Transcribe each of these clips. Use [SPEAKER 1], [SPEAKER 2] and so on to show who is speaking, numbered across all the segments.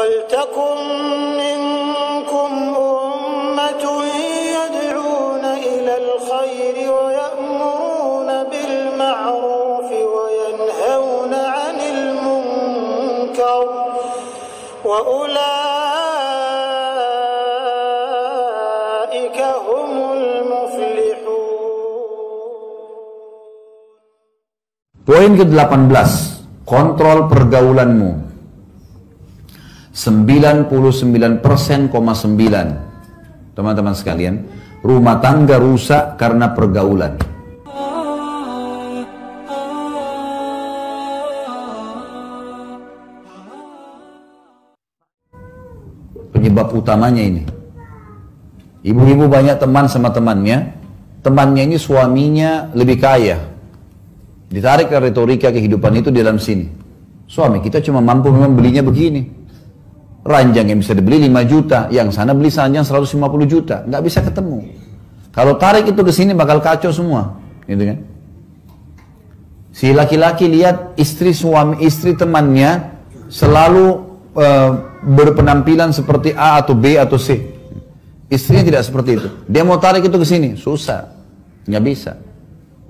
[SPEAKER 1] وَلْتَكُنْ مِنْكُمْ أُمَّةٌ يَدْعُونَ إِلَى الْخَيْرِ وَيَأْمُرُونَ بِالْمَعْرُوفِ وَيَنْهَوْنَ عَنِ الْمُنْكَرِ وَأُولَئِكَ هُمُ الْمُفْلِحُونَ.
[SPEAKER 2] Poin ke-18, kontrol pergaulanmu. 99,9%, teman-teman sekalian, rumah tangga rusak karena pergaulan. Penyebab utamanya ini. Ibu-ibu banyak teman sama temannya ini suaminya lebih kaya. Ditarik ke retorika kehidupan itu di dalam sini. Suami kita cuma mampu memang belinya begini. Ranjang yang bisa dibeli 5 juta, yang sana beli ranjang 150 juta, nggak bisa ketemu. Kalau tarik itu ke sini bakal kacau semua, gitu kan? Si laki-laki lihat istri temannya selalu berpenampilan seperti A atau B atau C. Istrinya tidak seperti itu. Dia mau tarik itu ke sini, susah, nggak bisa.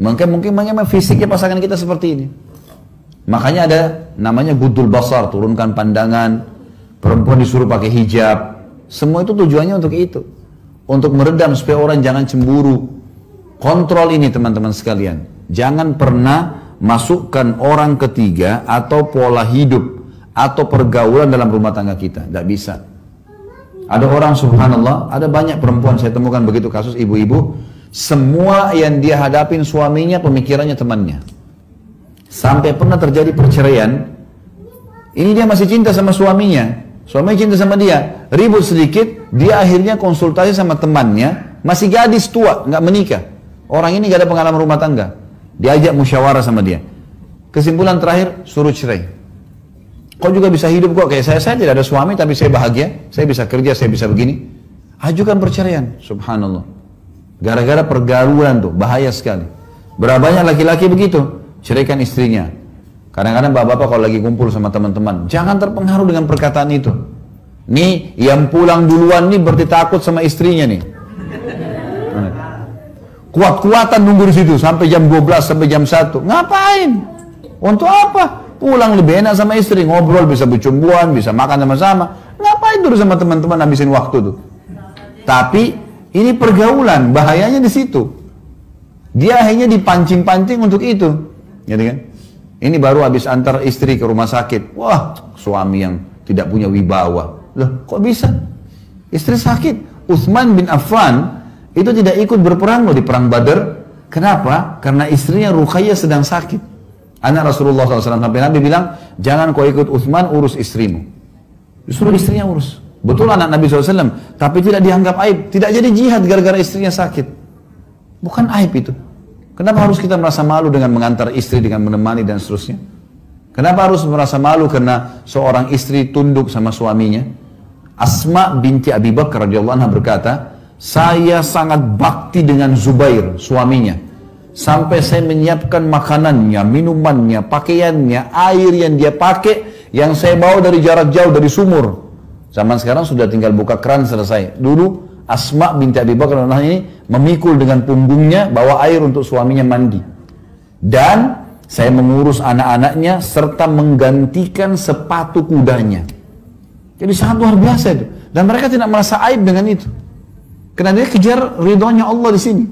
[SPEAKER 2] Mungkin fisiknya pasangan kita seperti ini. Makanya ada namanya gudul basar, turunkan pandangan. Perempuan disuruh pakai hijab. Semua itu tujuannya untuk itu. Untuk meredam supaya orang jangan cemburu. Kontrol ini teman-teman sekalian. Jangan pernah masukkan orang ketiga atau pola hidup atau pergaulan dalam rumah tangga kita. Tidak bisa. Ada orang subhanallah, ada banyak perempuan saya temukan begitu kasus ibu-ibu. Semua yang dia hadapin suaminya pemikirannya temannya. Sampai pernah terjadi perceraian. Ini dia masih cinta sama suaminya. Suaminya cinta sama dia, ribut sedikit, dia akhirnya konsultasi sama temannya, masih gadis tua, nggak menikah. Orang ini nggak ada pengalaman rumah tangga. Diajak musyawarah sama dia. Kesimpulan terakhir, suruh cerai. Kau juga bisa hidup kok kayak saya tidak ada suami tapi saya bahagia, saya bisa kerja, saya bisa begini. Ajukan perceraian, subhanallah. Gara-gara pergaulan tuh, bahaya sekali. Berapa banyak laki-laki begitu, ceraikan istrinya. Kadang-kadang bapak-bapak kalau lagi kumpul sama teman-teman, jangan terpengaruh dengan perkataan itu. Nih, yang pulang duluan nih berarti takut sama istrinya nih. Kuat-kuatan nunggu di situ sampai jam 12 sampai jam 1. Ngapain? Untuk apa? Pulang lebih enak sama istri, ngobrol, bisa bercumbuan, bisa makan sama-sama. Ngapain terus sama teman-teman habisin waktu tuh? Tapi ini pergaulan, bahayanya di situ. Dia akhirnya dipancing-pancing untuk itu, gitu kan? Ini baru habis antar istri ke rumah sakit. Wah, suami yang tidak punya wibawa. Loh, kok bisa? Istri sakit. Utsman bin Affan itu tidak ikut berperang loh di perang Badar. Kenapa? Karena istrinya Ruqayyah sedang sakit. Anak Rasulullah SAW sampai Nabi bilang, jangan kau ikut Utsman, urus istrimu. Disuruh istrinya urus. Betul anak Nabi SAW, tapi tidak dianggap aib. Tidak jadi jihad gara-gara istrinya sakit. Bukan aib itu. Kenapa harus kita merasa malu dengan mengantar istri, dengan menemani dan seterusnya? Kenapa harus merasa malu karena seorang istri tunduk sama suaminya? Asma binti Abi Bakar radhiyallahu anha berkata, saya sangat bakti dengan Zubair, suaminya. Sampai saya menyiapkan makanannya, minumannya, pakaiannya, air yang dia pakai, yang saya bawa dari jarak jauh, dari sumur. Zaman sekarang sudah tinggal buka keran selesai. Dulu Asma binti Abi Bakar ini memikul dengan punggungnya, bawa air untuk suaminya mandi. Dan saya mengurus anak-anaknya serta menggantikan sepatu kudanya. Jadi sangat luar biasa itu. Dan mereka tidak merasa aib dengan itu. Karena dia kejar ridhonya Allah di sini.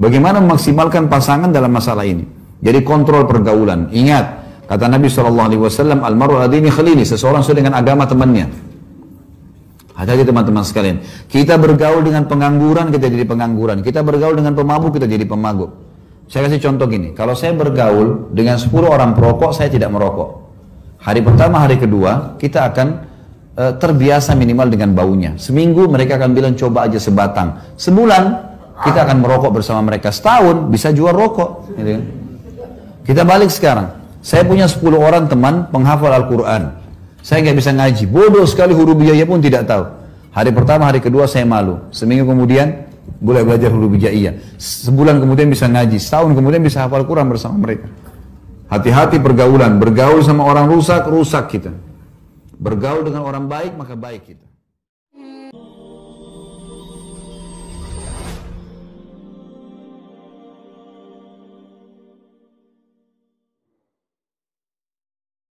[SPEAKER 2] Bagaimana memaksimalkan pasangan dalam masalah ini. Jadi kontrol pergaulan. Ingat, kata Nabi SAW, Al-mar'u adini khalili, seseorang sesuai dengan agama temannya. Hati-hati teman-teman sekalian. Kita bergaul dengan pengangguran, kita jadi pengangguran. Kita bergaul dengan pemabuk, kita jadi pemabuk. Saya kasih contoh gini. Kalau saya bergaul dengan 10 orang perokok, saya tidak merokok. Hari pertama, hari kedua, kita akan terbiasa minimal dengan baunya. Seminggu mereka akan bilang coba aja sebatang. Sebulan kita akan merokok bersama mereka. Setahun bisa jual rokok. Kita balik sekarang. Saya punya 10 orang teman penghafal Al-Quran. Saya nggak bisa ngaji, bodoh sekali, huruf hijaiyah pun tidak tahu. Hari pertama, hari kedua saya malu. Seminggu kemudian boleh belajar huruf hijaiyah. Sebulan kemudian bisa ngaji, setahun kemudian bisa hafal Quran bersama mereka. Hati-hati pergaulan, bergaul sama orang rusak, rusak kita. Bergaul dengan orang baik, maka baik kita.